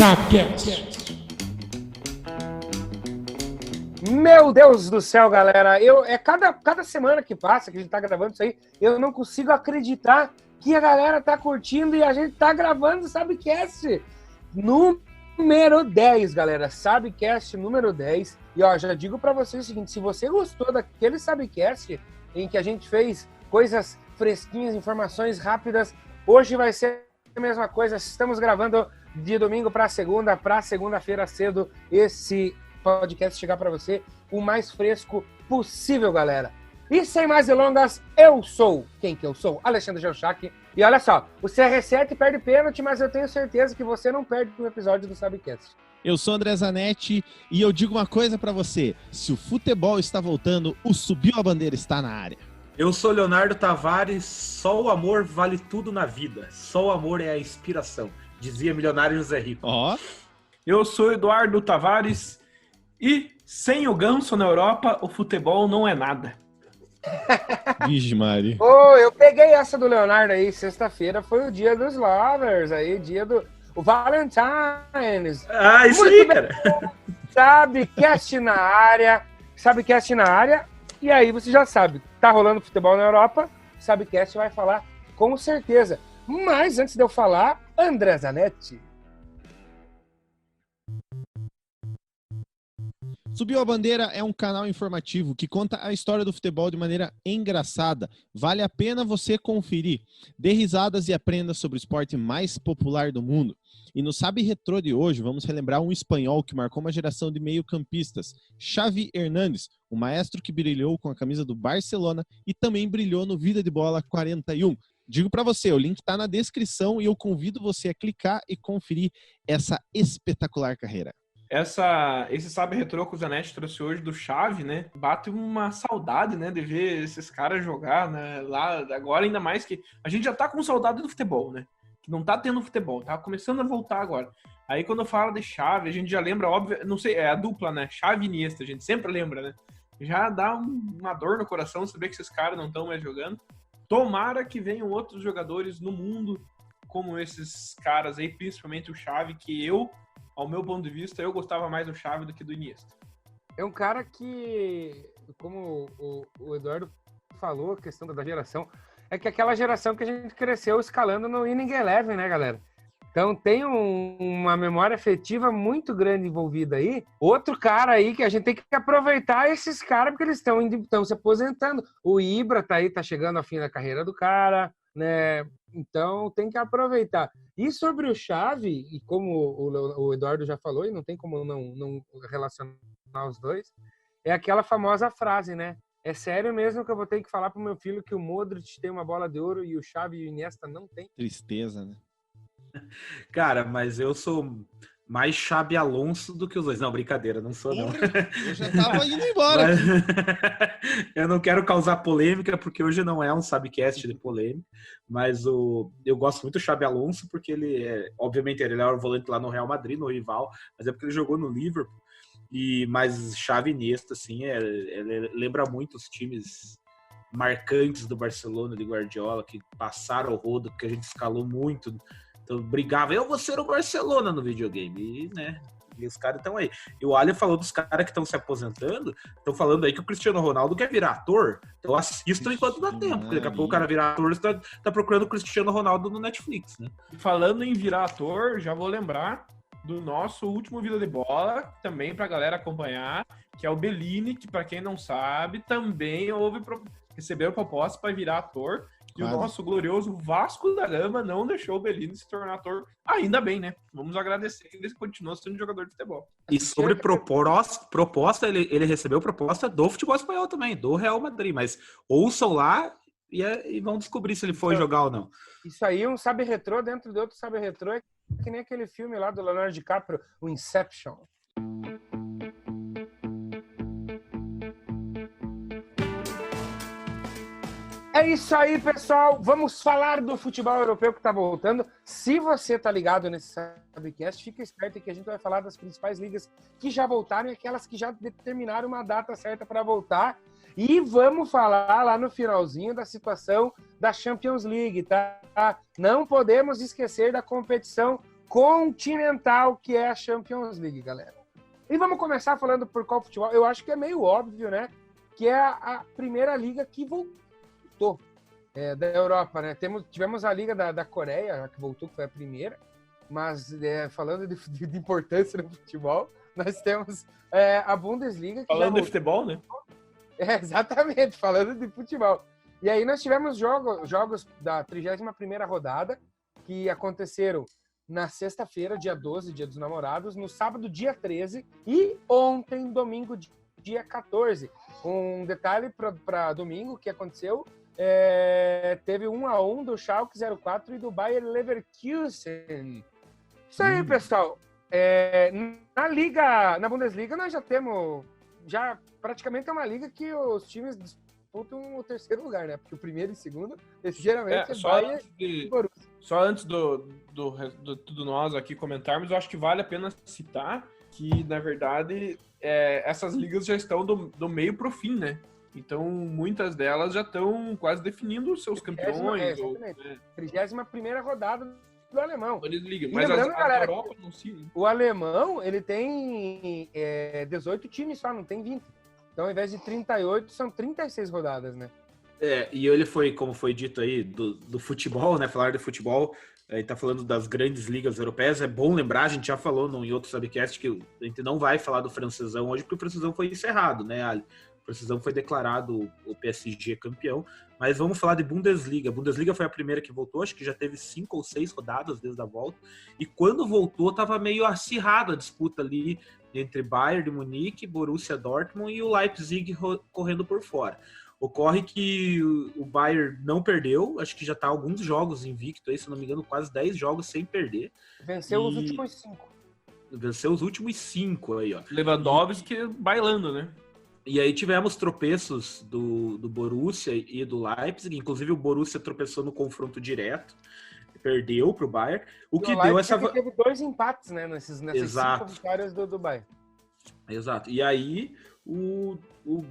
Chapcast. Meu Deus do céu, galera. Cada semana que passa, que a gente tá gravando isso aí, eu não consigo acreditar que a galera tá curtindo e a gente tá gravando o Sabcast número 10, galera. Sabcast número 10. E ó, já digo pra vocês o seguinte, se você gostou daquele Sabcast em que a gente fez coisas fresquinhas, informações rápidas, hoje vai ser a mesma coisa. Estamos gravando de domingo para segunda-feira cedo, esse podcast chegar para você o mais fresco possível, galera. E sem mais delongas, eu sou quem que eu sou? Alexandre Geuchac. E olha só, o CR7 perde pênalti, mas eu tenho certeza que você não perde um episódio do Sabcast. Eu sou André Zanetti e eu digo uma coisa pra você: se o futebol está voltando, o Subiu a Bandeira está na área. Eu sou Leonardo Tavares, só o amor vale tudo na vida, só o amor é a inspiração, dizia milionário José Rico. Ó. Eu sou Eduardo Tavares e sem o Ganso na Europa, o futebol não é nada. Vixe, Mari. Eu peguei essa do Leonardo aí, sexta-feira foi o dia dos lovers, aí dia do o Valentine's. Ah, isso Muito aí, bem. cara. Sabcast na área, Sabcast na área, e aí você já sabe, tá rolando futebol na Europa, Sabcast vai falar com certeza. Mas antes de eu falar, André Zanetti. Subiu a Bandeira é um canal informativo que conta a história do futebol de maneira engraçada. Vale a pena você conferir. Dê risadas e aprenda sobre o esporte mais popular do mundo. E no Sabe Retrô de hoje, vamos relembrar um espanhol que marcou uma geração de meio-campistas, Xavi Hernández, um maestro que brilhou com a camisa do Barcelona e também brilhou no Vida de Bola 41. Digo para você, o link está na descrição e eu convido você a clicar e conferir essa espetacular carreira. Esse Sabe Retrô que o Zanetti trouxe hoje do Xavi, né? Bate uma saudade, né? De ver esses caras jogar, né? Lá agora, ainda mais que a gente já tá com saudade do futebol, né? Que não tá tendo futebol, tá começando a voltar agora. Aí quando fala de Xavi, a gente já lembra, óbvio, não sei, é a dupla, né? Xavi e Iniesta, a gente sempre lembra, né? Já dá uma dor no coração saber que esses caras não estão mais jogando. Tomara que venham outros jogadores no mundo como esses caras aí, principalmente o Xavi, que ao meu ponto de vista, eu gostava mais do Xavi do que do Iniesta. É um cara que, como o Eduardo falou, a questão da geração, é que aquela geração que a gente cresceu escalando no Winning Eleven, né, galera? Então tem uma memória afetiva muito grande envolvida aí. Outro cara aí que a gente tem que aproveitar esses caras, porque eles estão se aposentando. O Ibra tá chegando ao fim da carreira do cara, né? Então tem que aproveitar. E sobre o Xavi, e como o Eduardo já falou, e não tem como não relacionar os dois, é aquela famosa frase, né? É sério mesmo que eu vou ter que falar pro meu filho que o Modric tem uma bola de ouro e o Xavi e o Iniesta não tem? Tristeza, né? Cara, mas eu sou mais Xabi Alonso do que os dois. Não, brincadeira, não sou, não. Eu já tava indo embora. Mas, eu não quero causar polêmica, porque hoje não é um Sabcast de polêmica, mas eu gosto muito do Xabi Alonso, porque obviamente, ele era o volante lá no Real Madrid, no rival, mas é porque ele jogou no Liverpool. Mas Xavi e Iniesta, assim, ele lembra muito os times marcantes do Barcelona, de Guardiola, que passaram o rodo, porque a gente escalou muito. Então, brigava, eu vou ser o Barcelona no videogame, e, né, e os caras estão aí. E o Alia falou dos caras que estão se aposentando, estão falando aí que o Cristiano Ronaldo quer virar ator, então assistam enquanto dá tempo, porque daqui a pouco o cara virar ator, você tá procurando o Cristiano Ronaldo no Netflix, né? E falando em virar ator, já vou lembrar do nosso último Vida de Bola, também pra galera acompanhar, que é o Bellini, que pra quem não sabe, também recebeu proposta para virar ator. E Quase. o nosso glorioso Vasco da Gama não deixou o Bellini se tornar ator. Ainda bem, né? Vamos agradecer que ele continuou sendo jogador de futebol. E sobre proposta, ele recebeu proposta do futebol espanhol também, do Real Madrid, mas ouçam lá e vão descobrir se ele foi jogar ou não. Isso aí, um Sabe Retrô dentro de outro Sabe Retrô, é que nem aquele filme lá do Leonardo DiCaprio, o Inception. É isso aí, pessoal. Vamos falar do futebol europeu que está voltando. Se você está ligado nesse Sabcast, fica esperto que a gente vai falar das principais ligas que já voltaram e aquelas que já determinaram uma data certa para voltar. E vamos falar lá no finalzinho da situação da Champions League, tá? Não podemos esquecer da competição continental, que é a Champions League, galera. E vamos começar falando por qual futebol. Eu acho que é meio óbvio, né? Que é a primeira liga que voltou da Europa, né? Tivemos a liga da Coreia, que voltou, que foi a primeira. Mas falando de importância no futebol, nós temos a Bundesliga. Que falando de futebol, né? Exatamente, falando de futebol. E aí nós tivemos jogos da 31ª rodada, que aconteceram na sexta-feira, dia 12, dia dos namorados, no sábado, dia 13, e ontem, domingo, dia 14. Um detalhe para domingo que aconteceu, teve 1-1 do Schalke 04 e do Bayer Leverkusen. Isso aí, pessoal. Na Bundesliga, nós já temos... Já praticamente é uma liga que os times disputam o terceiro lugar, né? Porque o primeiro e o segundo, geralmente é Bayern e Borussia. Só antes do tudo nós aqui comentarmos, eu acho que vale a pena citar que, na verdade, essas ligas já estão do meio pro fim, né? Então, muitas delas já estão quase definindo os seus campeões. Exatamente. 31ª rodada do alemão. Bundesliga. E Mas lembrando, galera, Europa não se... o alemão, ele tem 18 times só, não tem 20. Então, ao invés de 38, são 36 rodadas, né? E ele foi, como foi dito aí, do futebol, né? Falar de futebol, a gente tá falando das grandes ligas europeias. É bom lembrar, a gente já falou em outro subcast que a gente não vai falar do francesão hoje, porque o francesão foi encerrado, né, Ali? O francesão foi declarado o PSG campeão. Mas vamos falar de Bundesliga. A Bundesliga foi a primeira que voltou, acho que já teve 5 ou 6 rodadas desde a volta. E quando voltou, tava meio acirrada a disputa ali entre Bayern de Munique, Borussia Dortmund e o Leipzig correndo por fora. Ocorre que o Bayern não perdeu, acho que já está alguns jogos invicto aí, se não me engano, quase 10 jogos sem perder. Venceu os últimos 5. Venceu os últimos 5 aí, ó. Lewandowski bailando, né? E aí tivemos tropeços do Borussia e do Leipzig, inclusive o Borussia tropeçou no confronto direto, perdeu para o Bayern, o que deu essa... teve 2 empates, né, nessas 5 vitórias do Bayern. Exato, e aí o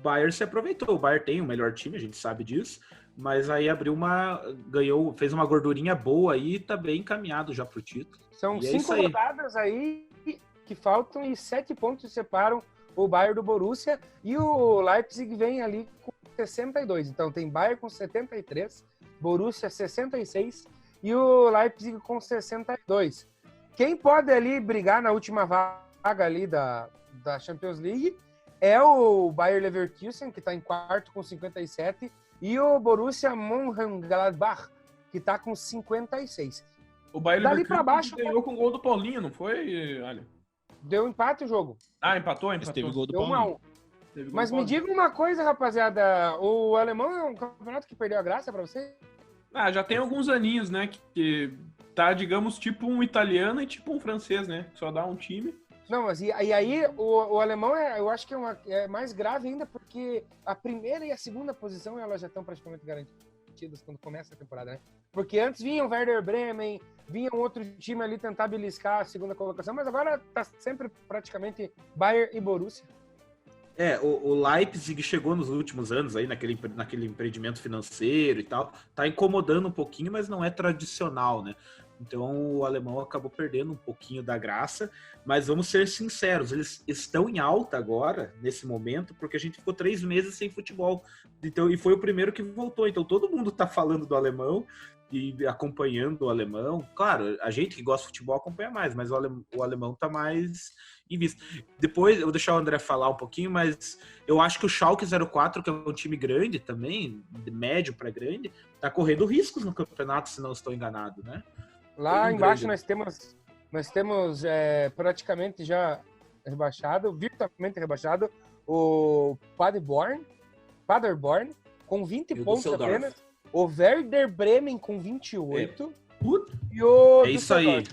Bayern se aproveitou. O Bayern tem o melhor time, a gente sabe disso, mas aí fez uma gordurinha boa aí e tá bem encaminhado já pro título. São 5 rodadas aí que faltam e 7 pontos separam o Bayern do Borussia, e o Leipzig vem ali com 62. Então tem Bayern com 73, Borussia 66 e o Leipzig com 62. Quem pode ali brigar na última vaga ali da Champions League é o Bayer Leverkusen, que está em quarto com 57, e o Borussia Mönchengladbach, que está com 56. O Bayer Dali Leverkusen para baixo ganhou com o gol do Paulinho, não foi, Ali? Deu empate o jogo. Empatou. Teve gol do Deu Paulinho. 1-1. Mas me diga uma coisa, rapaziada, o alemão é um campeonato que perdeu a graça para você? Já tem alguns aninhos, né, que tá, digamos, tipo um italiano e tipo um francês, né, só dá um time. Não, mas e aí o alemão eu acho que é mais grave ainda, porque a primeira e a segunda posição elas já estão praticamente garantidas quando começa a temporada, né? Porque antes vinha o Werder Bremen, vinha um outro time ali tentar beliscar a segunda colocação, mas agora tá sempre praticamente Bayern e Borussia. O Leipzig chegou nos últimos anos aí naquele empreendimento financeiro e tal, tá incomodando um pouquinho, mas não é tradicional, né? Então o alemão acabou perdendo um pouquinho da graça, mas vamos ser sinceros, eles estão em alta agora, nesse momento, porque a gente ficou 3 meses sem futebol, então, e foi o primeiro que voltou, então todo mundo tá falando do alemão e acompanhando o alemão. Claro, a gente que gosta de futebol acompanha mais, mas o alemão tá mais em vista. Depois eu vou deixar o André falar um pouquinho, mas eu acho que o Schalke 04, que é um time grande também, de médio para grande, tá correndo riscos no campeonato, se não estou enganado, né? Lá embaixo nós temos praticamente já rebaixado, virtualmente rebaixado, o Paderborn com 20 pontos apenas, o Werder Bremen com 28 e o isso aí.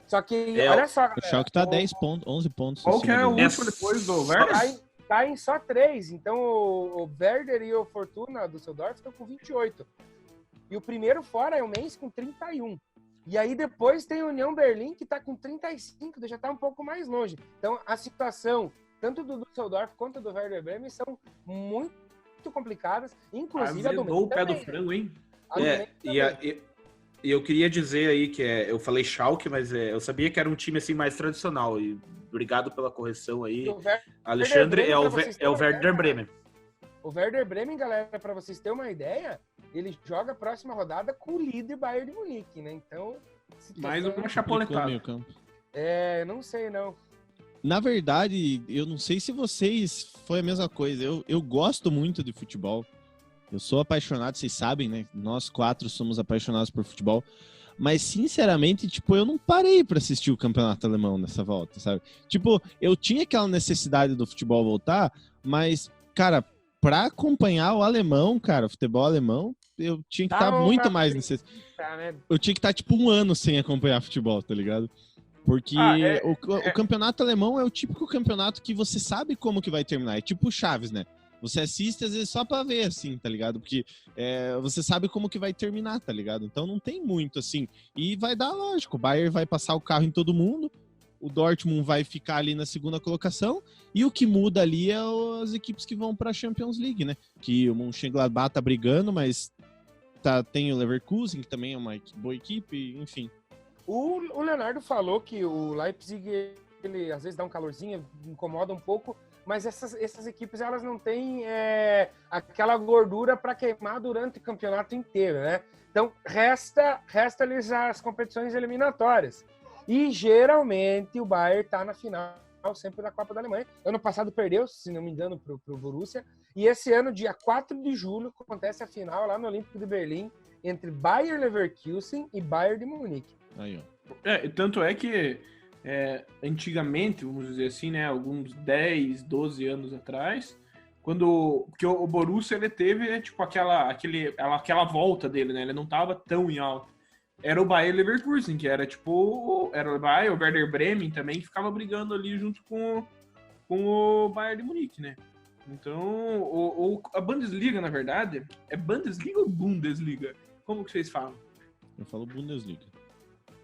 Só que, olha só, galera, o Schalke tá 10 pontos, 11 pontos. Qual que é o último depois do Werder? Tá em só 3, então o Werder e o Fortuna do Düsseldorf estão com 28. E o primeiro fora é o Mainz com 31. E aí depois tem a União Berlim, que está com 35, já está um pouco mais longe. Então a situação, tanto do Düsseldorf quanto do Werder Bremen, são muito complicadas. Inclusive a do Mainz o pé do frango, hein? E eu queria dizer aí que eu falei Schalke, mas eu sabia que era um time assim mais tradicional. E obrigado pela correção aí. Alexandre, é o Werder Bremen. O Werder Bremen, galera, para vocês terem uma ideia, ele joga a próxima rodada com o líder Bayern de Munique, né? Então... Mais uma chapoletada. Não sei, não. Na verdade, eu não sei se vocês foi a mesma coisa. Eu gosto muito de futebol. Eu sou apaixonado, vocês sabem, né? Nós 4 somos apaixonados por futebol. Mas, sinceramente, tipo, eu não parei pra assistir o campeonato alemão nessa volta, sabe? Tipo, eu tinha aquela necessidade do futebol voltar, mas, cara, pra acompanhar o alemão, cara, o futebol alemão, eu tinha que estar muito mais necessidade. Eu tinha que estar, tipo, 1 ano sem acompanhar futebol, tá ligado? Porque o campeonato alemão é o típico campeonato que você sabe como que vai terminar. É tipo o Chaves, né? Você assiste, às vezes, só pra ver, assim, tá ligado? Porque você sabe como que vai terminar, tá ligado? Então não tem muito, assim. E vai dar, lógico, o Bayern vai passar o carro em todo mundo, o Dortmund vai ficar ali na segunda colocação, e o que muda ali é as equipes que vão pra Champions League, né? Que o Mönchengladbach tá brigando, mas tem o Leverkusen, que também é uma boa equipe, enfim. O Leonardo falou que o Leipzig, ele às vezes dá um calorzinho, incomoda um pouco, mas essas equipes, elas não têm aquela gordura para queimar durante o campeonato inteiro, né? Então, resta-lhes as competições eliminatórias. E, geralmente, o Bayern está na final sempre da Copa da Alemanha. Ano passado perdeu, se não me engano, para o Borussia. E esse ano, dia 4 de julho, acontece a final lá no Olímpico de Berlim entre Bayer Leverkusen e Bayern de Munique. Aí, ó. Tanto é que antigamente, vamos dizer assim, né, alguns 10, 12 anos atrás, porque o Borussia, ele teve tipo aquela volta dele, né, ele não tava tão em alta. Era o Bayer Leverkusen, que era era o Bayer, o Werder Bremen também, que ficava brigando ali junto com o Bayern de Munique, né. Então, a Bundesliga, na verdade, é Bundesliga ou Bundesliga? Como que vocês falam? Eu falo Bundesliga.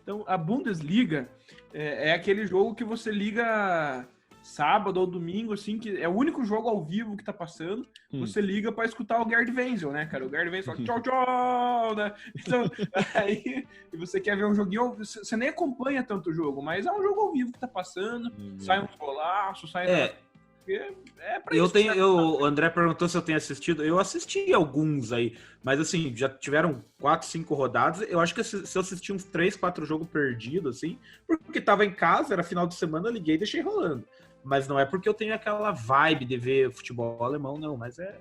Então, a Bundesliga é aquele jogo que você liga sábado ou domingo, assim, que é o único jogo ao vivo que tá passando. Você liga pra escutar o Gerd Wenzel, né, cara? O Gerd Wenzel fala tchau, tchau, né? Então, aí você quer ver um joguinho, você nem acompanha tanto o jogo, mas é um jogo ao vivo que tá passando, sai um golaço, sai... O André perguntou se eu tenho assistido. Eu assisti alguns aí, mas assim, já tiveram 4, 5 rodadas. Eu acho que se eu assisti uns 3, 4 jogos perdidos, assim, porque tava em casa, era final de semana, liguei e deixei rolando. Mas não é porque eu tenho aquela vibe de ver futebol alemão, não, mas é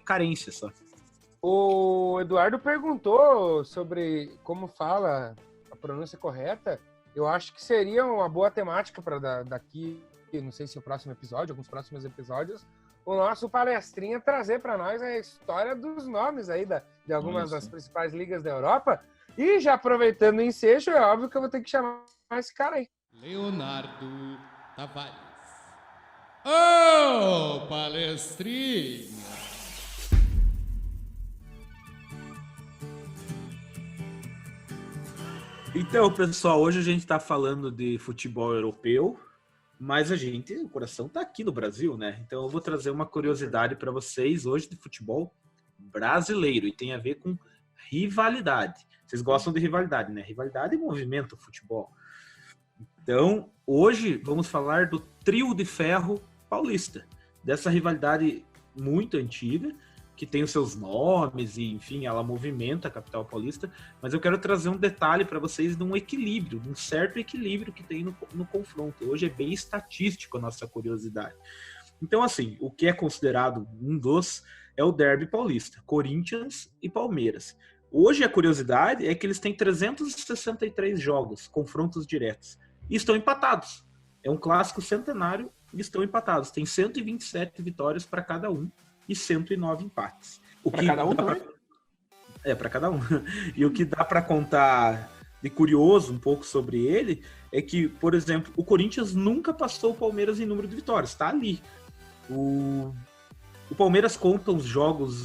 carência só. O Eduardo perguntou sobre como fala a pronúncia correta. Eu acho que seria uma boa temática para daqui, não sei se o próximo episódio, alguns próximos episódios, o nosso palestrinha trazer para nós a história dos nomes aí de algumas das principais ligas da Europa. E já aproveitando o ensejo, é óbvio que eu vou ter que chamar esse cara aí. Leonardo Tavares. Ô, palestrinha! Então, pessoal, hoje a gente está falando de futebol europeu, mas o coração tá aqui no Brasil, né? Então eu vou trazer uma curiosidade para vocês hoje de futebol brasileiro e tem a ver com rivalidade. Vocês gostam de rivalidade, né? Rivalidade movimenta o futebol. Então, hoje vamos falar do trio de ferro paulista, dessa rivalidade muito antiga, que tem os seus nomes e, enfim, ela movimenta a capital paulista, mas eu quero trazer um detalhe para vocês de um equilíbrio, de um certo equilíbrio que tem no confronto. Hoje é bem estatístico a nossa curiosidade. Então, assim, o que é considerado um dos é o derby paulista, Corinthians e Palmeiras. Hoje a curiosidade é que eles têm 363 jogos, confrontos diretos, e estão empatados. É um clássico centenário e estão empatados. Tem 127 vitórias para cada um e 109 empates. Para cada um também? Para cada um. E o que dá para contar de curioso um pouco sobre ele é que, por exemplo, o Corinthians nunca passou o Palmeiras em número de vitórias. Está ali. O Palmeiras conta os jogos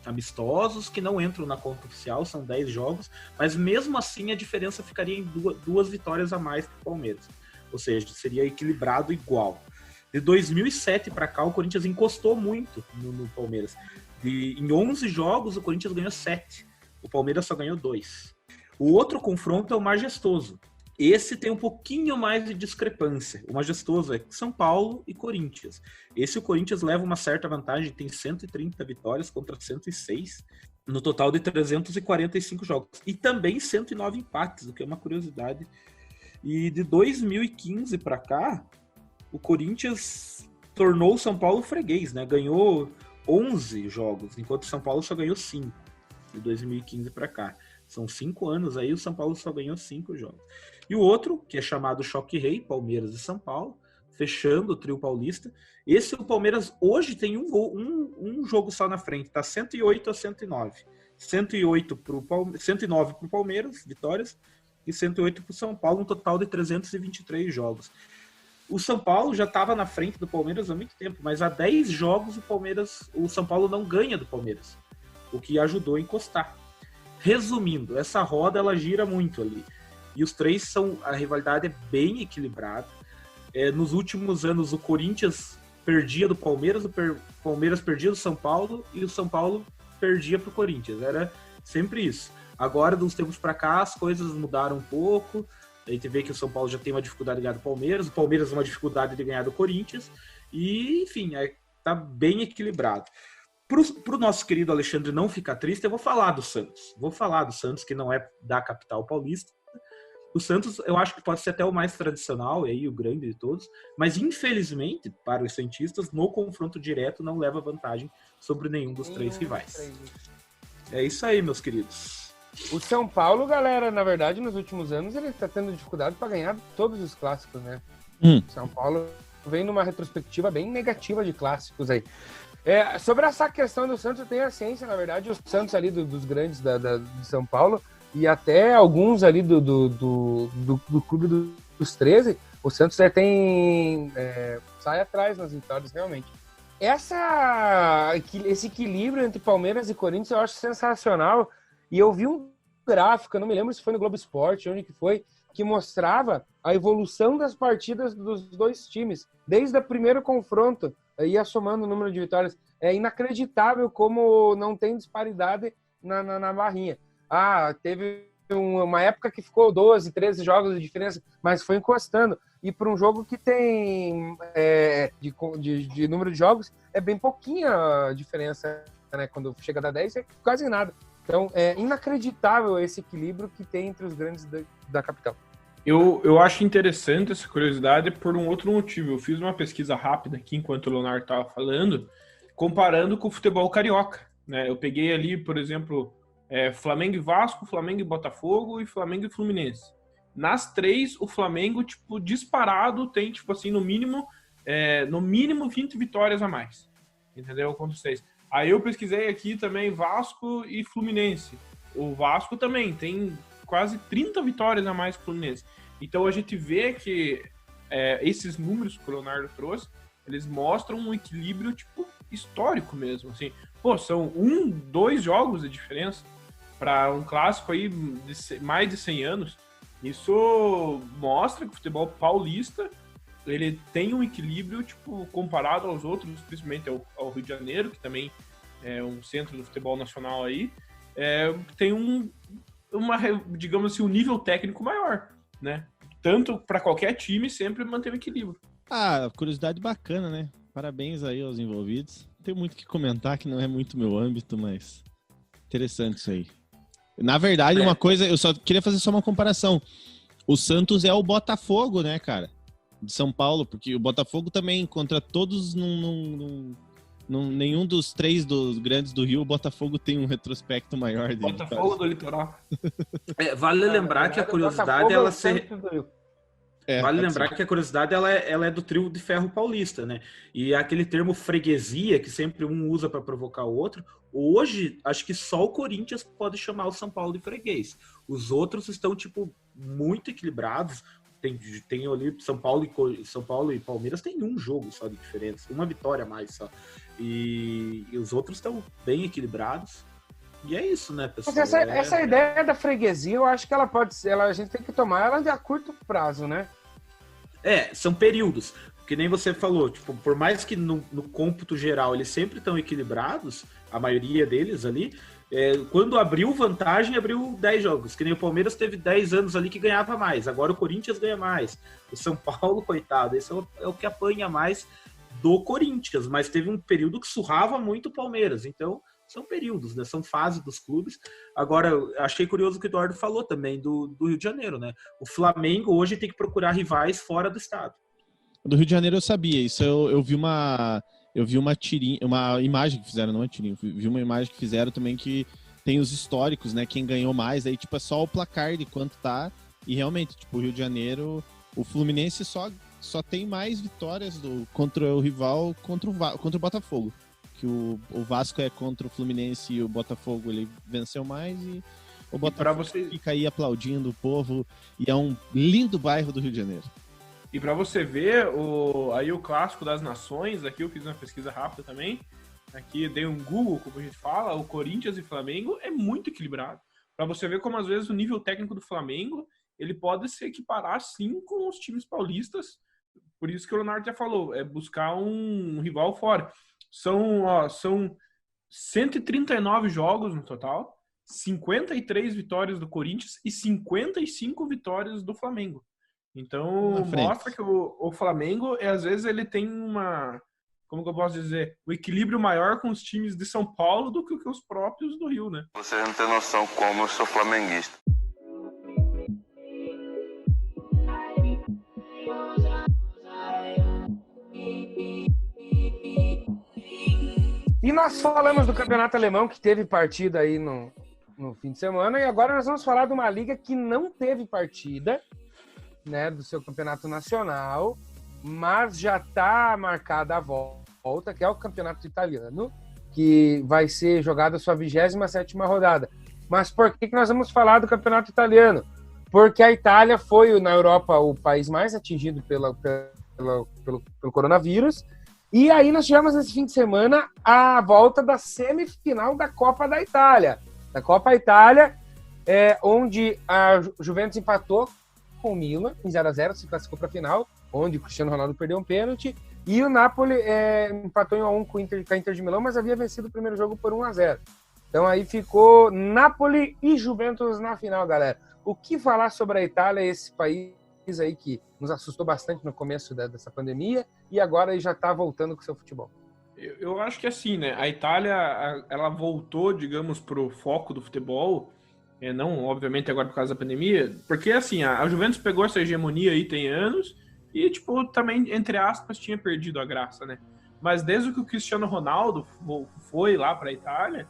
amistosos que não entram na conta oficial, são 10 jogos, mas mesmo assim a diferença ficaria em duas vitórias a mais que o Palmeiras. Ou seja, seria equilibrado igual. De 2007 para cá, o Corinthians encostou muito no Palmeiras. Em 11 jogos, o Corinthians ganhou 7. O Palmeiras só ganhou 2. O outro confronto é o Majestoso. Esse tem um pouquinho mais de discrepância. O Majestoso é São Paulo e Corinthians. Esse o Corinthians leva uma certa vantagem, tem 130 vitórias contra 106, no total de 345 jogos. E também 109 empates, o que é uma curiosidade. E de 2015 para cá, o Corinthians tornou o São Paulo freguês, né? Ganhou 11 jogos, enquanto o São Paulo só ganhou 5 de 2015 para cá. São 5 anos aí, o São Paulo só ganhou 5 jogos. E o outro, que é chamado Choque Rei, Palmeiras e São Paulo, fechando o trio paulista. Esse o Palmeiras hoje tem um jogo só na frente, tá 108 a 109. 109 para o Palmeiras, vitórias, e 108 para o São Paulo, um total de 323 jogos. O São Paulo já estava na frente do Palmeiras há muito tempo, mas há 10 jogos o São Paulo não ganha do Palmeiras, o que ajudou a encostar. Resumindo, essa roda ela gira muito ali. E os três a rivalidade é bem equilibrada. Nos últimos anos, o Corinthians perdia do Palmeiras, o Palmeiras perdia do São Paulo e o São Paulo perdia para o Corinthians. Era sempre isso. Agora, dos tempos para cá, as coisas mudaram um pouco. A gente vê que o São Paulo já tem uma dificuldade de ganhar do Palmeiras, o Palmeiras uma dificuldade de ganhar do Corinthians. E, enfim, tá bem equilibrado. Para o nosso querido Alexandre não ficar triste, eu vou falar do Santos. Vou falar do Santos, que não é da capital paulista. O Santos, eu acho que pode ser até o mais tradicional, e aí o grande de todos, mas infelizmente, para os santistas, no confronto direto não leva vantagem sobre nenhum dos três rivais. É isso aí, meus queridos. O São Paulo, galera, na verdade, nos últimos anos, ele tá tendo dificuldade para ganhar todos os clássicos, né? São Paulo vem numa retrospectiva bem negativa de clássicos aí. Sobre essa questão do Santos, eu tenho a ciência, na verdade, os Santos ali dos grandes de São Paulo, e até alguns ali do clube dos 13, o Santos sai atrás nas vitórias, realmente. Esse equilíbrio entre Palmeiras e Corinthians eu acho sensacional, e eu vi um gráfico, eu não me lembro se foi no Globo Esporte, onde que foi, que mostrava a evolução das partidas dos dois times, desde o primeiro confronto, ia somando o número de vitórias. É inacreditável como não tem disparidade na barrinha. Teve uma época que ficou 12, 13 jogos de diferença, mas foi encostando. E para um jogo que tem de número de jogos, é bem pouquinha a diferença, né? Quando chega a dar 10, é quase nada. Então, é inacreditável esse equilíbrio que tem entre os grandes da capital. Eu acho interessante essa curiosidade por um outro motivo. Eu fiz uma pesquisa rápida aqui, enquanto o Leonardo estava falando, comparando com o futebol carioca, né? Eu peguei ali, por exemplo, Flamengo e Vasco, Flamengo e Botafogo e Flamengo e Fluminense. Nas três, o Flamengo, disparado, tem, assim, no mínimo 20 vitórias a mais. Entendeu? Contra os três. Aí eu pesquisei aqui também Vasco e Fluminense. O Vasco também tem quase 30 vitórias a mais que o Fluminense. Então a gente vê que esses números que o Leonardo trouxe, eles mostram um equilíbrio histórico mesmo. Assim, são 2 jogos de diferença para um clássico aí de mais de 100 anos. Isso mostra que o futebol paulista ele tem um equilíbrio comparado aos outros, principalmente ao Rio de Janeiro, que também é um centro do futebol nacional aí, tem digamos assim, um nível técnico maior, né? Tanto para qualquer time, sempre manter o equilíbrio. Curiosidade bacana, né? Parabéns aí aos envolvidos. Não tem muito o que comentar, que não é muito meu âmbito, mas interessante isso aí. Na verdade, uma coisa, eu só queria fazer só uma comparação. O Santos é o Botafogo, né, cara? De São Paulo, porque o Botafogo também, contra todos, nenhum dos 3 dos grandes do Rio, o Botafogo tem um retrospecto maior. Botafogo do litoral. Vale lembrar que a curiosidade que a curiosidade ela é do trio de ferro paulista, né? E aquele termo freguesia que sempre um usa para provocar o outro. Hoje, acho que só o Corinthians pode chamar o São Paulo de freguês. Os outros estão muito equilibrados. Tem ali São Paulo e Palmeiras tem um jogo só de diferença, uma vitória a mais só. E os outros estão bem equilibrados. E é isso, né, pessoal? Mas essa ideia da freguesia, eu acho que ela pode ser, a gente tem que tomar ela a curto prazo, né? São períodos. Que nem você falou, por mais que no cômputo geral eles sempre estão equilibrados, a maioria deles ali, Quando abriu vantagem, abriu 10 jogos. Que nem o Palmeiras teve 10 anos ali que ganhava mais. Agora o Corinthians ganha mais. O São Paulo, coitado, esse é o que apanha mais do Corinthians. Mas teve um período que surrava muito o Palmeiras. Então, são períodos, né? São fases dos clubes. Agora, eu achei curioso o que o Eduardo falou também do Rio de Janeiro, né? O Flamengo hoje tem que procurar rivais fora do estado. Do Rio de Janeiro eu sabia. Isso eu vi uma tirinha, uma imagem que fizeram, não é tirinha, vi uma imagem que fizeram também que tem os históricos, né? Quem ganhou mais, aí tipo é só o placar de quanto tá. E realmente, tipo, o Rio de Janeiro, o Fluminense só tem mais vitórias contra o rival contra o Botafogo. Que o Vasco é contra o Fluminense e o Botafogo ele venceu mais e o Botafogo fica aí aplaudindo o povo e é um lindo bairro do Rio de Janeiro. E para você ver aí o clássico das nações, aqui eu fiz uma pesquisa rápida também, aqui dei um Google, como a gente fala, o Corinthians e Flamengo é muito equilibrado. Para você ver como às vezes o nível técnico do Flamengo ele pode se equiparar sim com os times paulistas, por isso que o Leonardo já falou, é buscar um rival fora. São 139 jogos no total, 53 vitórias do Corinthians e 55 vitórias do Flamengo. Então, mostra que o Flamengo, às vezes, ele tem como que eu posso dizer, um equilíbrio maior com os times de São Paulo do que os próprios do Rio, né? Vocês não têm noção como eu sou flamenguista. E nós falamos do campeonato alemão, que teve partida aí no fim de semana, e agora nós vamos falar de uma liga que não teve partida, né, do seu campeonato nacional, mas já está marcada a volta, que é o campeonato italiano, que vai ser jogada a sua 27ª rodada. Mas por que nós vamos falar do campeonato italiano? Porque a Itália foi, na Europa, o país mais atingido pelo coronavírus, e aí nós tivemos nesse fim de semana a volta da semifinal da Copa da Itália. Da Copa Itália, onde a Juventus empatou com o Milan em 0-0, se classificou para a final, onde o Cristiano Ronaldo perdeu um pênalti, e o Napoli empatou em 1-1 com a Inter de Milão, mas havia vencido o primeiro jogo por 1-0. Então aí ficou Napoli e Juventus na final, galera. O que falar sobre a Itália, esse país aí que nos assustou bastante no começo dessa pandemia e agora já está voltando com o seu futebol? Eu acho que assim, né? A Itália, ela voltou, digamos, pro foco do futebol, não, obviamente, agora por causa da pandemia, porque, assim, a Juventus pegou essa hegemonia aí tem anos e, tipo, também, entre aspas, tinha perdido a graça, né? Mas desde que o Cristiano Ronaldo foi lá para a Itália,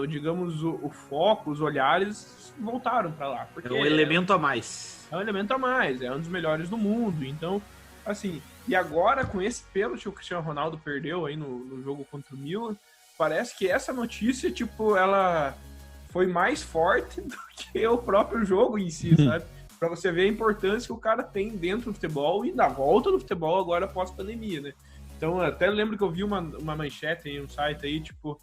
digamos, o foco, os olhares voltaram para lá. Porque é um elemento a mais. É um elemento a mais, é um dos melhores do mundo. Então, assim, e agora com esse pênalti que o Cristiano Ronaldo perdeu aí no jogo contra o Milan, parece que essa notícia, tipo, ela foi mais forte do que o próprio jogo em si, sabe? Pra você ver a importância que o cara tem dentro do futebol e da volta do futebol agora pós-pandemia, né? Então, eu até lembro que eu vi uma manchete em um site aí, tipo,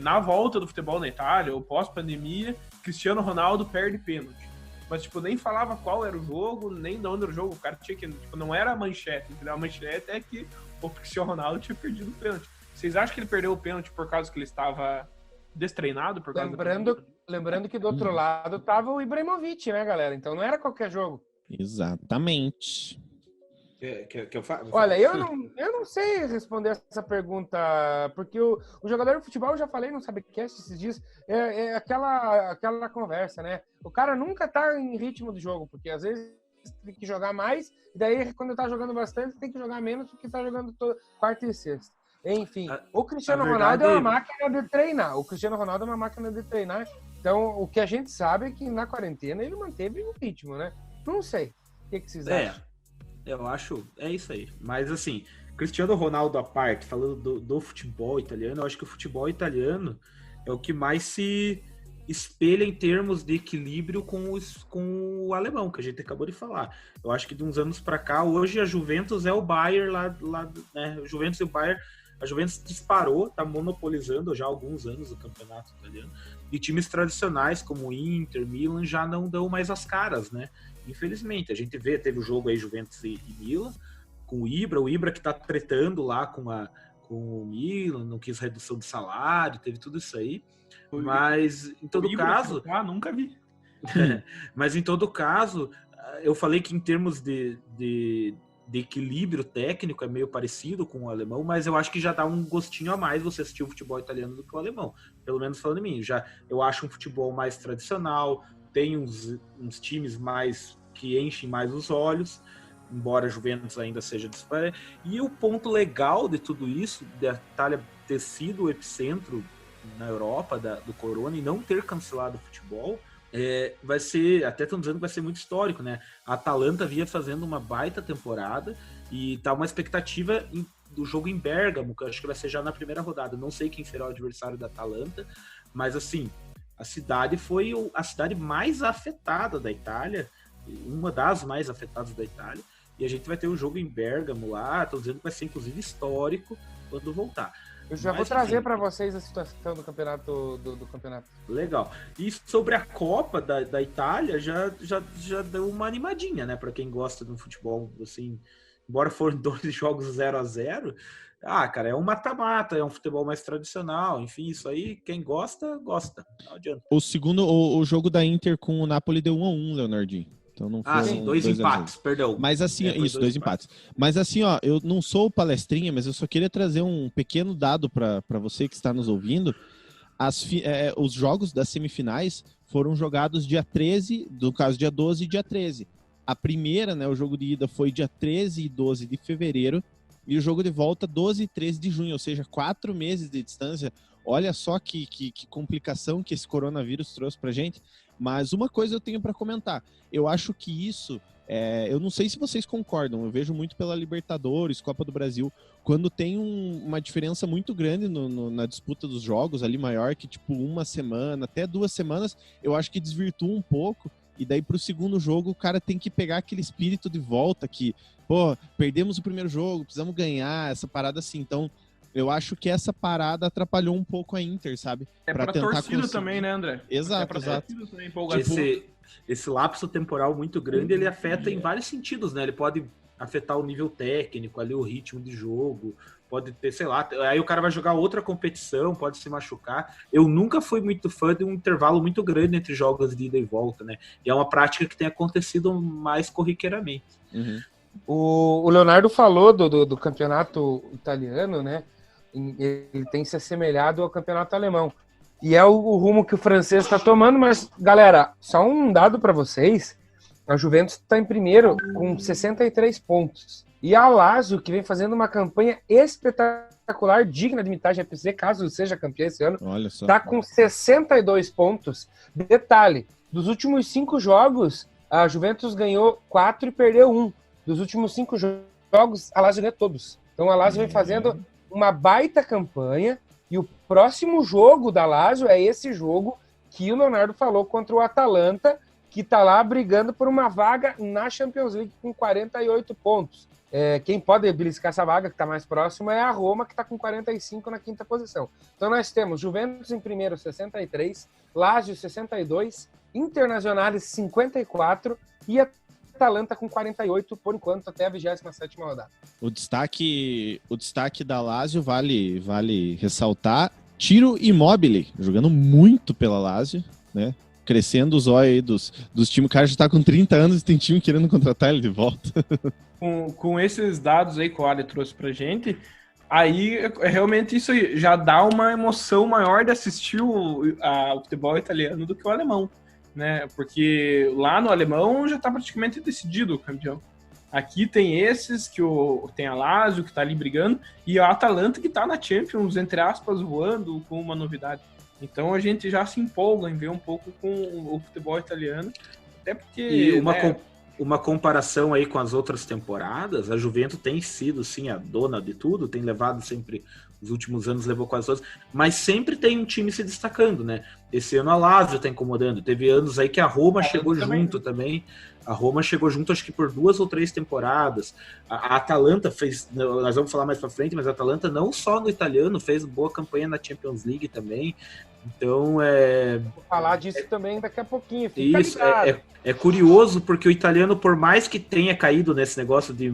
na volta do futebol na Itália, ou pós-pandemia, Cristiano Ronaldo perde pênalti. Mas, tipo, nem falava qual era o jogo, nem de onde era o jogo. O cara tinha que... Tipo, não era a manchete, entendeu? A manchete é que o Cristiano Ronaldo tinha perdido o pênalti. Vocês acham que ele perdeu o pênalti por causa que ele estava destreinado? Por causa Lembrando que do outro lado tava o Ibrahimovic, né, galera? Então não era qualquer jogo. Exatamente. Olha, eu não sei responder essa pergunta, porque o jogador de futebol, eu já falei no Sabecast esses dias, é aquela conversa, né? O cara nunca tá em ritmo do jogo, porque às vezes tem que jogar mais, e daí quando tá jogando bastante, tem que jogar menos, porque tá jogando quarta e sexta. Enfim, o Cristiano Ronaldo é uma máquina de treinar. Então, o que a gente sabe é que na quarentena ele manteve o ritmo, né? Não sei. O que vocês acham? Eu acho, é isso aí. Mas assim, Cristiano Ronaldo à parte, falando do futebol italiano, eu acho que o futebol italiano é o que mais se espelha em termos de equilíbrio com o alemão, que a gente acabou de falar. Eu acho que de uns anos para cá, hoje a Juventus é o Bayern lá, né? O Juventus e o Bayern, a Juventus disparou, tá monopolizando já há alguns anos o campeonato italiano. E times tradicionais como Inter, Milan já não dão mais as caras, né? Infelizmente, a gente teve o jogo aí Juventus e Milan, com o Ibra que tá tretando lá com com o Milan, não quis redução de salário, teve tudo isso aí. Mas, em todo caso... nunca vi. Mas, em todo caso, eu falei que em termos de equilíbrio técnico é meio parecido com o alemão, mas eu acho que já dá um gostinho a mais você assistir o futebol italiano do que o alemão. Pelo menos falando em mim. Eu acho um futebol mais tradicional, tem uns times mais que enchem mais os olhos, embora a Juventus ainda seja disparada. E o ponto legal de tudo isso, da Itália ter sido o epicentro na Europa do corona e não ter cancelado o futebol, vai ser, até estão dizendo que vai ser muito histórico, né? A Atalanta vinha fazendo uma baita temporada e tá uma expectativa do jogo em Bérgamo, que eu acho que vai ser já na primeira rodada. Não sei quem será o adversário da Atalanta, mas assim, a cidade foi a cidade mais afetada da Itália, uma das mais afetadas da Itália, e a gente vai ter o jogo em Bérgamo lá, estão dizendo que vai ser inclusive histórico quando voltar. Eu já vou trazer para vocês a situação do campeonato. Do campeonato. Legal. E sobre a Copa da Itália, já deu uma animadinha, né? Para quem gosta do futebol, assim, embora foram 2 jogos 0-0, cara, é um mata-mata, é um futebol mais tradicional, enfim, isso aí, quem gosta, gosta. Não adianta. O jogo da Inter com o Napoli deu 1-1, Leonardinho. Então não foi sim, 2 empates, perdão. Mas assim, isso, 2 empates. Mas assim, ó, eu não sou palestrinha, mas eu só queria trazer um pequeno dado para você que está nos ouvindo. Os jogos das semifinais foram jogados dia 13, no caso dia 12 e dia 13. A primeira, né, o jogo de ida foi dia 13 e 12 de fevereiro, e o jogo de volta 12 e 13 de junho, ou seja, 4 meses de distância. Olha só que complicação que esse coronavírus trouxe pra gente. Mas uma coisa eu tenho para comentar. Eu acho que isso, eu não sei se vocês concordam, eu vejo muito pela Libertadores, Copa do Brasil, quando tem uma diferença muito grande na disputa dos jogos, ali maior que tipo 1 semana, até 2 semanas, eu acho que desvirtua um pouco, e daí pro segundo jogo o cara tem que pegar aquele espírito de volta que, perdemos o primeiro jogo, precisamos ganhar, essa parada assim. Então, eu acho que essa parada atrapalhou um pouco a Inter, sabe? Pra tentar torcida conseguir. também, né, André? Exato. Também, esse lapso temporal muito grande, ele afeta em vários sentidos, né? Ele pode afetar o nível técnico, ali o ritmo de jogo, pode ter, sei lá, aí o cara vai jogar outra competição, pode se machucar. Eu nunca fui muito fã de um intervalo muito grande entre jogos de ida e volta, né? E é uma prática que tem acontecido mais corriqueiramente. Uhum. O Leonardo falou do campeonato italiano, né? Ele tem se assemelhado ao campeonato alemão. E é o rumo que o francês está tomando, mas, galera, só um dado para vocês. A Juventus está em primeiro com 63 pontos. E a Lazio, que vem fazendo uma campanha espetacular, digna de imitar a GPC, caso seja campeã esse ano, está com 62 pontos. Detalhe, dos últimos 5 jogos, a Juventus ganhou 4 e perdeu 1. Dos últimos 5 jogos, a Lazio ganhou todos. Então a Lazio vem fazendo uma baita campanha, e o próximo jogo da Lazio é esse jogo que o Leonardo falou contra o Atalanta, que está lá brigando por uma vaga na Champions League com 48 pontos. Quem pode beliscar essa vaga, que está mais próximo, é a Roma, que está com 45 na 5ª posição. Então nós temos Juventus em primeiro, 63, Lazio 62, Internazionale 54 e a Atalanta com 48, por enquanto, até a 27ª rodada. O destaque da Lazio vale ressaltar. Ciro Immobile, jogando muito pela Lazio, né? Crescendo os olhos aí dos times. O cara já tá com 30 anos e tem time querendo contratar ele de volta. Com esses dados aí que o Ali trouxe pra gente, aí realmente isso aí já dá uma emoção maior de assistir o futebol italiano do que o alemão, né? Porque lá no alemão já tá praticamente decidido o campeão. Aqui tem esses, tem a Lazio que tá ali brigando, e a Atalanta que tá na Champions, entre aspas, voando com uma novidade. Então a gente já se empolga em ver um pouco com o futebol italiano, até porque... E uma comparação aí com as outras temporadas, a Juventus tem sido, sim, a dona de tudo, tem levado sempre, nos últimos anos levou quase todos, mas sempre tem um time se destacando, né? Esse ano a Lazio tá incomodando, teve anos aí que a Roma chegou junto também. A Roma chegou junto, acho que por 2 ou 3 temporadas. A Atalanta fez, nós vamos falar mais pra frente, mas a Atalanta não só no italiano, fez boa campanha na Champions League também. Então, vou falar disso também daqui a pouquinho. Fica isso, é curioso, porque o italiano, por mais que tenha caído nesse negócio de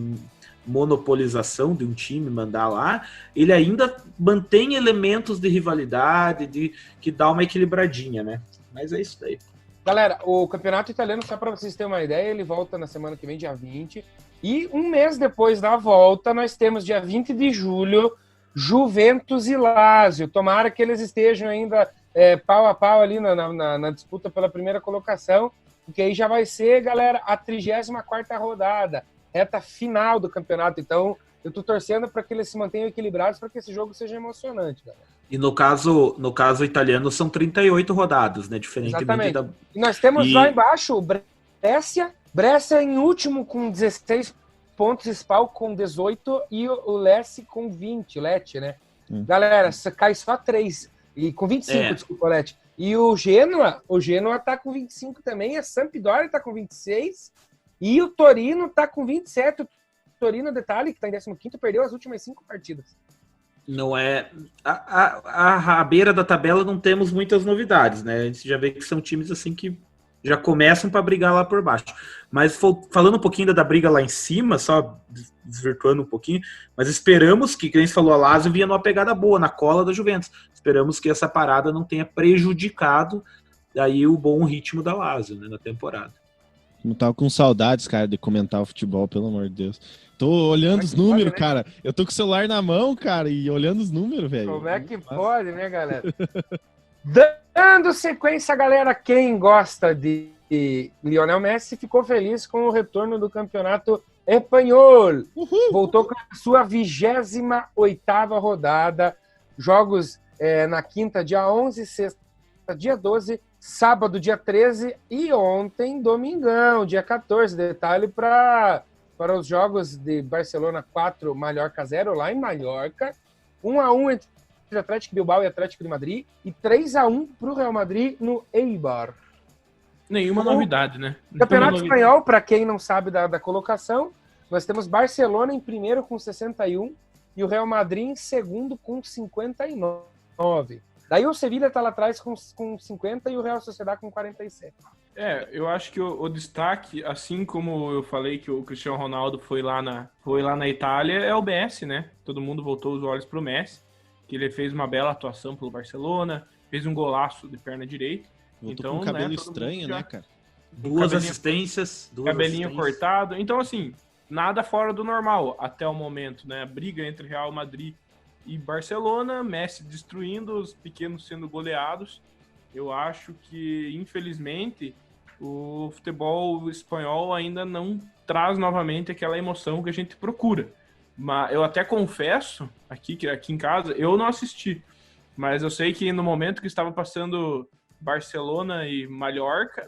monopolização de um time mandar lá, ele ainda mantém elementos de rivalidade, que dá uma equilibradinha, né? Mas é isso daí. Galera, o campeonato italiano, só para vocês terem uma ideia, ele volta na semana que vem, dia 20. E um mês depois da volta, nós temos dia 20 de julho, Juventus e Lazio. Tomara que eles estejam ainda pau a pau ali na disputa pela primeira colocação, porque aí já vai ser, galera, a 34ª rodada, reta final do campeonato. Então, eu tô torcendo para que eles se mantenham equilibrados, para que esse jogo seja emocionante, galera. E no caso italiano são 38 rodadas, né? Diferentemente Exatamente. da... E nós temos lá embaixo o Brescia em último com 16 pontos, Spal com 18 e o Lecce com 20, Lecce, né? Galera, cai só 3, e com 25, desculpa, Lecce. E o Genoa tá com 25 também, a Sampdoria tá com 26 e o Torino tá com 27. O Torino, detalhe, que tá em 15º, perdeu as últimas 5 partidas. Não é... A beira da tabela não temos muitas novidades, né? A gente já vê que são times assim que já começam para brigar lá por baixo. Mas falando um pouquinho da briga lá em cima, só desvirtuando um pouquinho, mas esperamos que, como a gente falou, a Lazio vinha numa pegada boa, na cola da Juventus. Esperamos que essa parada não tenha prejudicado aí o bom ritmo da Lazio, né, na temporada. Não tava com saudades, cara, de comentar o futebol, pelo amor de Deus. Tô olhando os números, né? cara. Eu tô com o celular na mão, cara, e olhando os números, velho. Como é que pode, né, galera? Dando sequência, galera, quem gosta de Lionel Messi ficou feliz com o retorno do campeonato espanhol. Voltou com a sua 28ª rodada. Jogos na quinta, dia 11, sexta, dia 12, sábado, dia 13 e ontem, domingão, dia 14. Detalhe para os jogos de Barcelona 4, Mallorca 0, lá em Mallorca. 1-1 entre Atlético Bilbao e Atlético de Madrid e 3-1 para o Real Madrid no Eibar. Nenhuma novidade, né? Campeonato Espanhol, para quem não sabe da colocação, nós temos Barcelona em primeiro com 61 e o Real Madrid em segundo com 59. Daí o Sevilla está lá atrás com 50 e o Real Sociedad com 47. Eu acho que o destaque, assim como eu falei que o Cristiano Ronaldo foi lá na Itália, é o Messi, né? Todo mundo voltou os olhos para o Messi, que ele fez uma bela atuação pelo Barcelona, fez um golaço de perna direita. Voltou com um cabelo estranho, né, cara? Duas assistências. Cabelinho cortado. Então, assim, nada fora do normal até o momento, né? A briga entre Real Madrid e Barcelona, Messi destruindo, os pequenos sendo goleados. Eu acho que, infelizmente, o futebol espanhol ainda não traz novamente aquela emoção que a gente procura. Mas eu até confesso, aqui em casa, eu não assisti, mas eu sei que no momento que estava passando Barcelona e Mallorca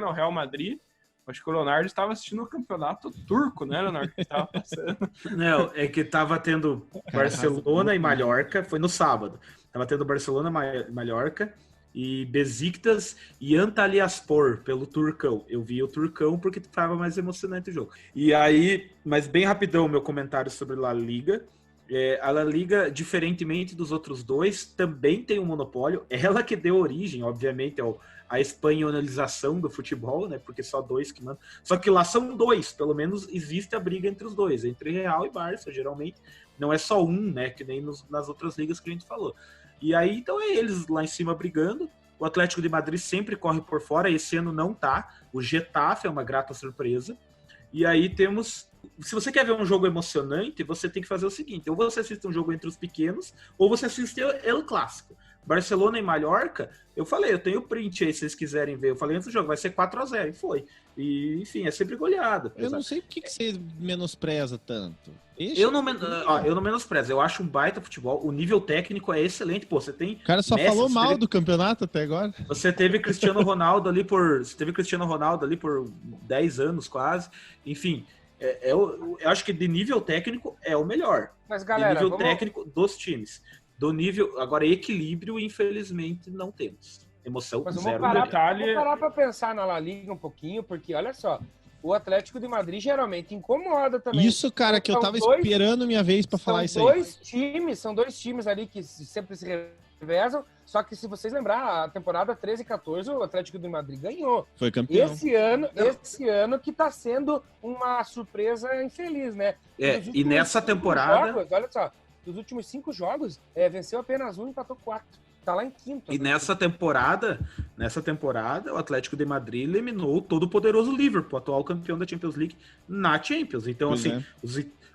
não, Real Madrid, acho que o Leonardo estava assistindo o campeonato turco, né, Leonardo? Que estava passando. Não, é que estava tendo Barcelona e Mallorca, foi no sábado. Estava tendo Barcelona e Mallorca e Besiktas e Antalyaspor pelo Turcão. Eu vi o Turcão porque estava mais emocionante o jogo. E aí, mas bem rapidão, meu comentário sobre La Liga. A La Liga, diferentemente dos outros dois, também tem um monopólio. Ela que deu origem, obviamente, à espanholização do futebol, né? Porque só dois que mandam. Só que lá são dois, pelo menos existe a briga entre os dois, entre Real e Barça, geralmente. Não é só um, né? Que nem nas outras ligas que a gente falou. E aí, então, é eles lá em cima brigando. O Atlético de Madrid sempre corre por fora, esse ano não tá. O Getafe é uma grata surpresa. E aí temos... Se você quer ver um jogo emocionante, você tem que fazer o seguinte: ou você assiste um jogo entre os pequenos, ou você assiste El Clássico. Barcelona e Mallorca, eu falei, eu tenho print aí se vocês quiserem ver. Eu falei antes do jogo, vai ser 4-0, e foi. E, enfim, é sempre goleada. Eu não sei por que você menospreza tanto. Eu não menosprezo, eu acho um baita futebol, o nível técnico é excelente, pô, você tem... O cara só Messi, falou mal do campeonato até agora. Você teve Cristiano Ronaldo ali por 10 anos quase, enfim, eu acho que de nível técnico é o melhor. Mas, galera, de nível técnico dos times. Do nível, agora equilíbrio, infelizmente, não temos. Emoção Mas zero. Vamos parar para pensar na La Liga um pouquinho, porque olha só, o Atlético de Madrid geralmente incomoda também. Isso, cara, que eu tava esperando minha vez para falar isso aí. São dois times ali que sempre se revezam. Só que se vocês lembrar, a temporada 13 e 14, o Atlético de Madrid ganhou. Foi campeão. Esse ano que tá sendo uma surpresa infeliz, né? Nos E últimos nessa 5 temporada... jogos, olha só, dos últimos 5 jogos, venceu apenas 1 e empatou 4. Tá lá em quinto. E nessa temporada, o Atlético de Madrid eliminou o todo-poderoso Liverpool, atual campeão da Champions League, na Champions. Então, Pois assim,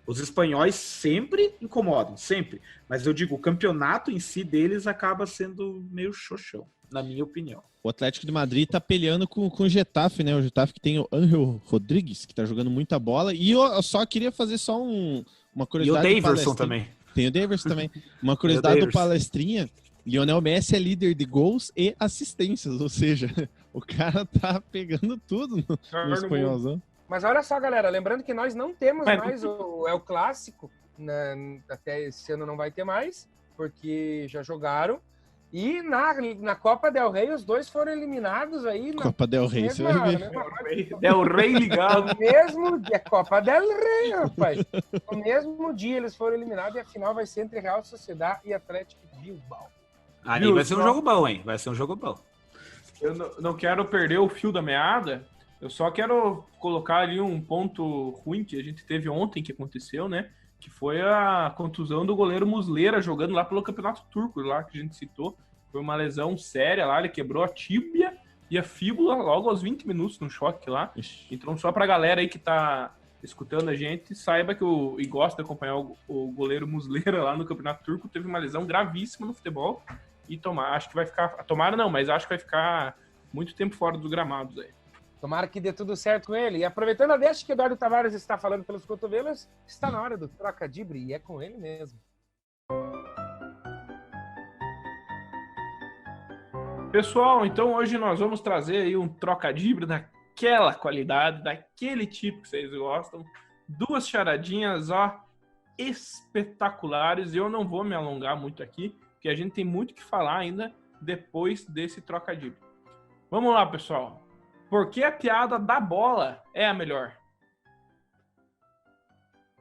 os espanhóis sempre incomodam, sempre. Mas eu digo, o campeonato em si deles acaba sendo meio xoxão, na minha opinião. O Atlético de Madrid tá peleando com o Getafe, né? O Getafe que tem o Ángel Rodrigues, que tá jogando muita bola. E eu só queria fazer só uma E o curiosidade. Daverson também. Tem o Daverson também. Uma curiosidade do Daverson. Palestrinha. Lionel Messi é líder de gols e assistências, ou seja, o cara tá pegando tudo no espanholzão. Mas olha só, galera, lembrando que nós não temos mais o El Clássico, né? Até esse ano não vai ter mais, porque já jogaram. E na Copa Del Rey, os dois foram eliminados aí. Copa Del Rey, você vai ver. Del Rey ligado. No mesmo dia, Copa Del Rey, rapaz. No mesmo dia eles foram eliminados e a final vai ser entre Real Sociedad e Atlético Bilbao. Aí vai ser um jogo bom, hein? Vai ser um jogo bom. Eu não quero perder o fio da meada, eu só quero colocar ali um ponto ruim que a gente teve ontem, que aconteceu, né? Que foi a contusão do goleiro Muslera jogando lá pelo Campeonato Turco, lá que a gente citou. Foi uma lesão séria lá, ele quebrou a tíbia e a fíbula logo aos 20 minutos no choque lá. Então, só pra galera aí que tá escutando a gente, saiba que e gosta de acompanhar o goleiro Muslera lá no Campeonato Turco, teve uma lesão gravíssima no futebol. E acho que vai ficar. Tomara não, mas acho que vai ficar muito tempo fora dos gramados aí. Tomara que dê tudo certo com ele. E aproveitando a deixa que Eduardo Tavares está falando pelos cotovelos, está na hora do Trocadibre e é com ele mesmo. Pessoal, então hoje nós vamos trazer aí um Trocadibre daquela qualidade, daquele tipo que vocês gostam. 2 charadinhas, ó, espetaculares. Eu não vou me alongar muito aqui, porque a gente tem muito que falar ainda depois desse Trocadibre. Vamos lá, pessoal. Por que a piada da bola é a melhor?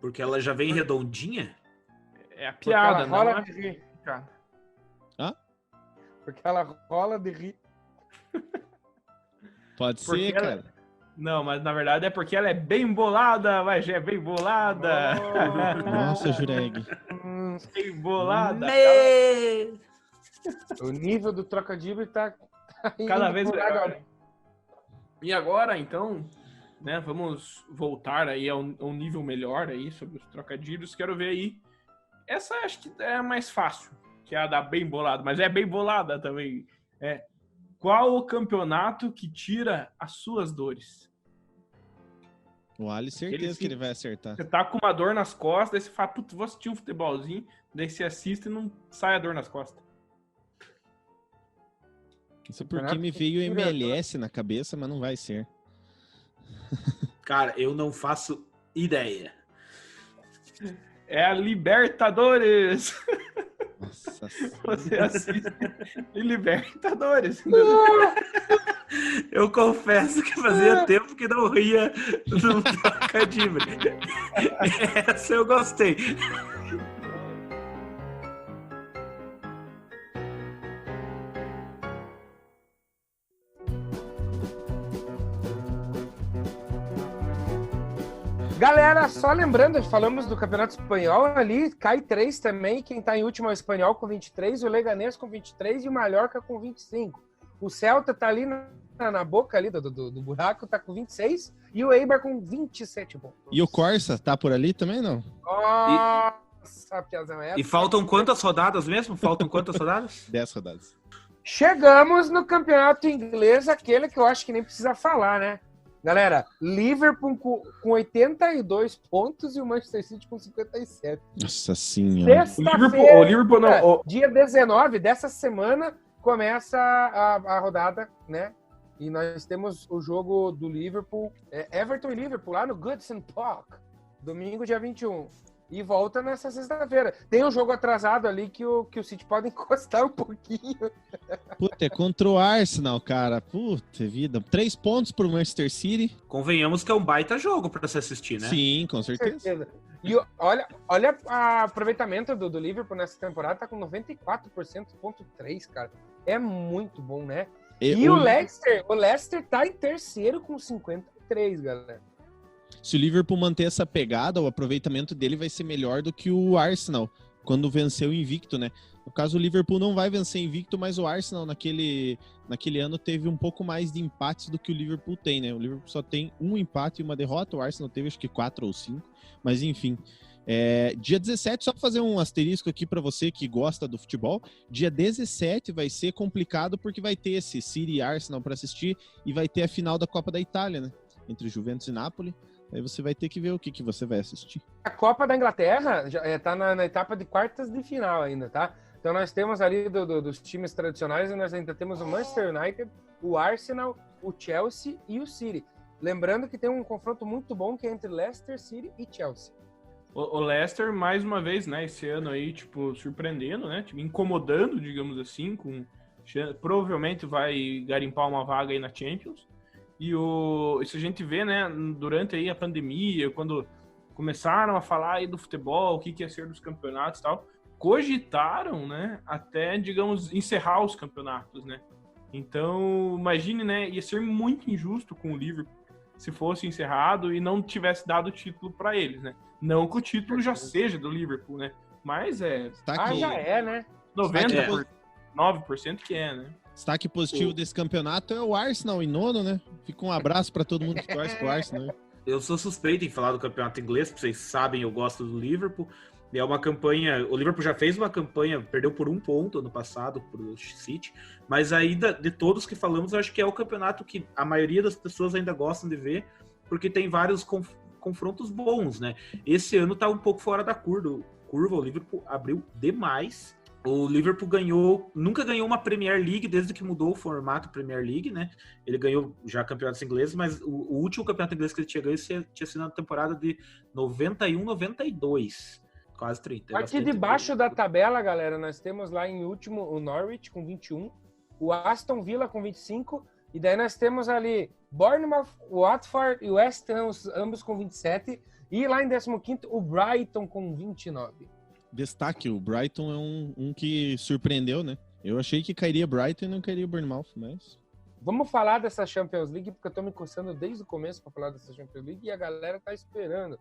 Porque ela já vem redondinha? É a piada, Porque ela rola não de rir. a... Porque ela rola de rir. Pode Porque ser, cara. Não, mas na verdade é porque ela é bem bolada, mas é bem bolada. Nossa, Jureg. Bem bolada. O nível do Trocadibre tá Cada indo vez por melhor. água. E agora, então, né, vamos voltar aí a um nível melhor aí sobre os trocadilhos. Quero ver aí. Essa acho que é a mais fácil, que é a da bem bolada, mas é bem bolada também. Qual o campeonato que tira as suas dores? O Ali, certeza que ele vai acertar. Você tá com uma dor nas costas, daí você fala, putz, vou assistir um futebolzinho, daí você assiste e não sai a dor nas costas. Isso porque me veio MLS na cabeça, mas não vai ser. Cara, eu não faço ideia. É a Libertadores. Nossa. Você assiste Libertadores. Eu confesso que fazia tempo que não ria no Trocadibre. Essa eu gostei. Galera, só lembrando, falamos do Campeonato Espanhol ali, cai 3 também, quem tá em último é o Espanhol com 23, o Leganés com 23 e o Mallorca com 25. O Celta tá ali na boca ali do buraco, tá com 26 e o Eibar com 27 pontos. E o Corsa tá por ali também, não? Nossa, piazão, E faltam quantas rodadas mesmo? Faltam quantas rodadas? 10 rodadas. Chegamos no Campeonato Inglês, aquele que eu acho que nem precisa falar, né? Galera, Liverpool com 82 pontos e o Manchester City com 57. Nossa senhora. O Liverpool não. Dia 19 dessa semana começa a rodada, né? E nós temos o jogo do Liverpool, Everton e Liverpool, lá no Goodison Park, domingo, dia 21. E volta nessa sexta-feira. Tem um jogo atrasado ali que o City pode encostar um pouquinho. Puta, é contra o Arsenal, cara. Puta vida. 3 pontos pro Manchester City. Convenhamos que é um baita jogo pra se assistir, né? Sim, com certeza. E olha o aproveitamento do Liverpool nessa temporada, tá com 94,3%, cara. É muito bom, né? E o Leicester tá em terceiro com 53, galera. Se o Liverpool manter essa pegada, o aproveitamento dele vai ser melhor do que o Arsenal, quando venceu invicto, né? No caso, o Liverpool não vai vencer invicto, mas o Arsenal naquele ano teve um pouco mais de empates do que o Liverpool tem, né? O Liverpool só tem um empate e uma derrota, o Arsenal teve acho que 4 ou 5, mas enfim. Dia 17, só para fazer um asterisco aqui para você que gosta do futebol, dia 17 vai ser complicado porque vai ter esse City e Arsenal para assistir e vai ter a final da Copa da Itália, né? Entre Juventus e Napoli. Aí você vai ter que ver o que você vai assistir. A Copa da Inglaterra já tá na etapa de quartas de final ainda, tá? Então nós temos ali dos times tradicionais, e nós ainda temos o Manchester United, o Arsenal, o Chelsea e o City. Lembrando que tem um confronto muito bom que é entre Leicester City e Chelsea. O Leicester, mais uma vez, né, esse ano aí, tipo, surpreendendo, né? Tipo, incomodando, digamos assim, provavelmente vai garimpar uma vaga aí na Champions. E isso a gente vê, né, durante aí a pandemia, quando começaram a falar aí do futebol, o que ia ser dos campeonatos e tal, cogitaram, né, até, digamos, encerrar os campeonatos, né. Então, imagine, né, ia ser muito injusto com o Liverpool se fosse encerrado e não tivesse dado o título para eles, né. Não que o título já seja do Liverpool, né, mas já é, né? 99% que é, né. Destaque positivo desse campeonato é o Arsenal em nono, né? Fica um abraço para todo mundo que torce pro Arsenal. Eu sou suspeito em falar do campeonato inglês, porque vocês sabem, eu gosto do Liverpool. É uma campanha. O Liverpool já fez uma campanha, perdeu por 1 ponto ano passado pro City, mas ainda de todos que falamos, eu acho que é o campeonato que a maioria das pessoas ainda gostam de ver, porque tem vários confrontos bons, né? Esse ano tá um pouco fora da curva. O Liverpool abriu demais. O Liverpool nunca ganhou uma Premier League desde que mudou o formato Premier League, né? Ele ganhou já campeonatos ingleses, mas o último campeonato inglês que ele tinha ganho tinha sido na temporada de 91-92. Quase 30. Aqui debaixo da tabela, galera, nós temos lá em último o Norwich com 21, o Aston Villa com 25, e daí nós temos ali Bournemouth, Watford e West Ham, ambos com 27, e lá em 15º o Brighton com 29. Destaque, o Brighton é um que surpreendeu, né? Eu achei que cairia Brighton e não cairia o Bournemouth, mas... Vamos falar dessa Champions League, porque eu tô me coçando desde o começo para falar dessa Champions League e a galera tá esperando.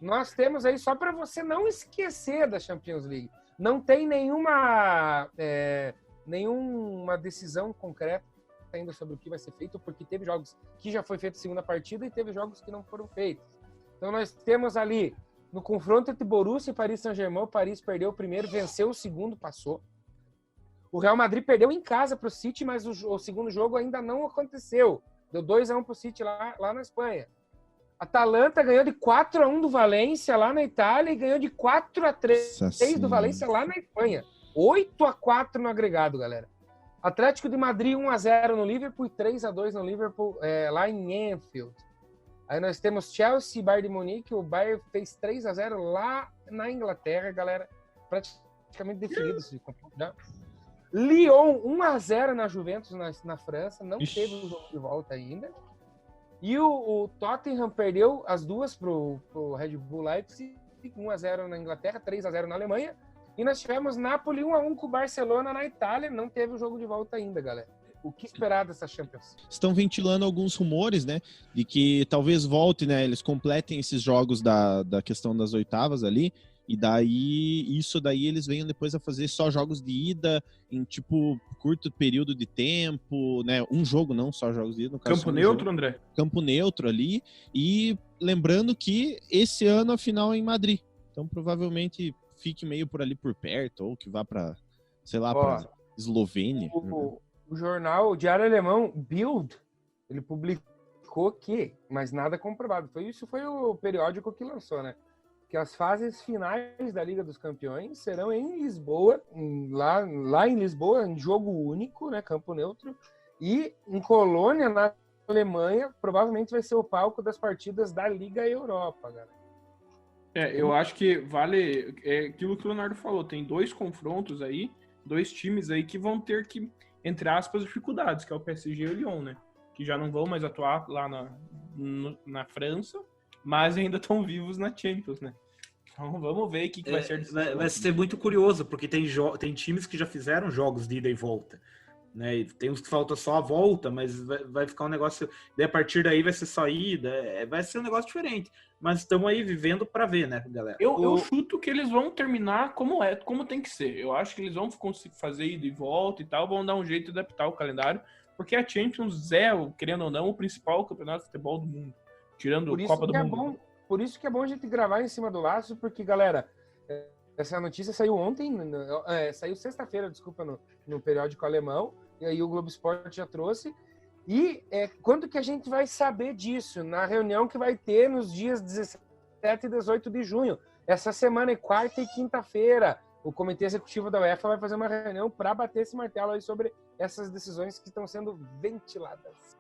Nós temos aí, só para você não esquecer da Champions League, não tem nenhuma decisão concreta ainda sobre o que vai ser feito, porque teve jogos que já foi feito a segunda partida e teve jogos que não foram feitos. Então nós temos ali, no confronto entre Borussia e Paris Saint-Germain, o Paris perdeu o primeiro, venceu o segundo, passou. O Real Madrid perdeu em casa para o City, mas o segundo jogo ainda não aconteceu. Deu 2-1 para o City lá na Espanha. Atalanta ganhou de 4-1 do Valência lá na Itália e ganhou de 4-3 do Valência lá na Espanha. 8-4 no agregado, galera. Atlético de Madrid 1-0 no Liverpool e 3-2 no Liverpool lá em Anfield. Aí nós temos Chelsea e Bayern de Munique. O Bayern fez 3-0 lá na Inglaterra, galera. Praticamente definido esse confronto já. Lyon 1-0 na Juventus na França. Não teve o jogo de volta ainda. E o Tottenham perdeu as duas pro Red Bull Leipzig. 1-0 na Inglaterra, 3-0 na Alemanha. E nós tivemos Napoli 1-1 com o Barcelona na Itália. Não teve o jogo de volta ainda, galera. O que esperar dessa Champions? Estão ventilando alguns rumores, né? De que talvez volte, né? Eles completem esses jogos da questão das oitavas ali. E daí, eles venham depois a fazer só jogos de ida em, tipo, curto período de tempo, né? Um jogo, não só jogos de ida. No caso, Campo neutro, André? Campo neutro ali. E lembrando que esse ano a final é em Madrid. Então, provavelmente fique meio por ali por perto, ou que vá para, sei lá, para Eslovênia. O jornal, o diário alemão Bild, ele publicou que, mas nada comprovado. Isso foi o periódico que lançou, né? Que as fases finais da Liga dos Campeões serão em Lisboa, lá em Lisboa, em jogo único, né, campo neutro, e em Colônia, na Alemanha, provavelmente vai ser o palco das partidas da Liga Europa, galera. Eu acho que vale aquilo que o Leonardo falou. Tem 2 confrontos aí, 2 times aí que vão ter que, entre aspas, dificuldades, que é o PSG e o Lyon, né? Que já não vão mais atuar lá na França, mas ainda estão vivos na Champions, né? Então vamos ver o que vai ser. Vai ser muito curioso, porque tem times que já fizeram jogos de ida e volta. Né? E tem uns que falta só a volta, mas vai ficar um negócio. Daí a partir daí vai ser só ida, vai ser um negócio diferente. Mas estamos aí vivendo para ver, né, galera? Eu chuto que eles vão terminar como tem que ser. Eu acho que eles vão conseguir fazer ida e volta e tal, vão dar um jeito de adaptar o calendário, porque a Champions é, querendo ou não, o principal campeonato de futebol do mundo, tirando a Copa do Mundo. Por isso que é bom a gente gravar em cima do laço, porque, galera, essa notícia saiu ontem, saiu sexta-feira, desculpa, no periódico alemão, e aí o Globo Esporte já trouxe. E quando que a gente vai saber disso? Na reunião que vai ter nos dias 17 e 18 de junho. Essa semana é quarta e quinta-feira. O Comitê Executivo da UEFA vai fazer uma reunião para bater esse martelo aí sobre essas decisões que estão sendo ventiladas.